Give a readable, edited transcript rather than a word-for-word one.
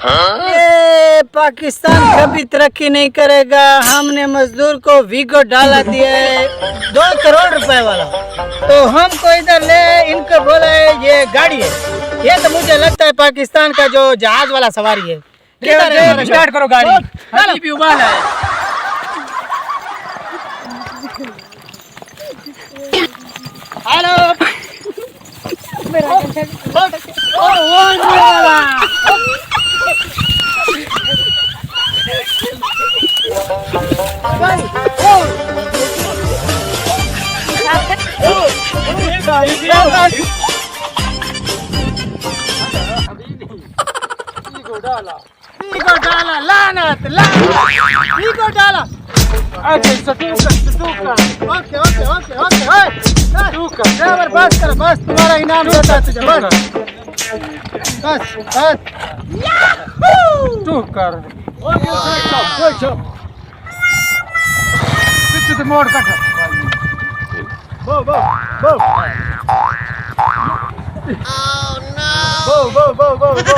ये पाकिस्तान कभी तरक्की नहीं करेगा। हमने मजदूर को वीगो डाला दिया है 2 करोड़ रुपए वाला, तो हमको इधर ले इनको बोला है ये गाड़ी है। ये तो मुझे लगता है पाकिस्तान का जो जहाज वाला सवारी है। स्टार्ट करो गाड़ी, अभी भी उबाल है। हेलो डाला लानत डाला। Okay okay okay okay driver बस कर, बस तुम्हारा इनाम देता है तुझे, बस बस बस तू कर। पीछे मोड़ कट बो बो बो बो बो बो बो बो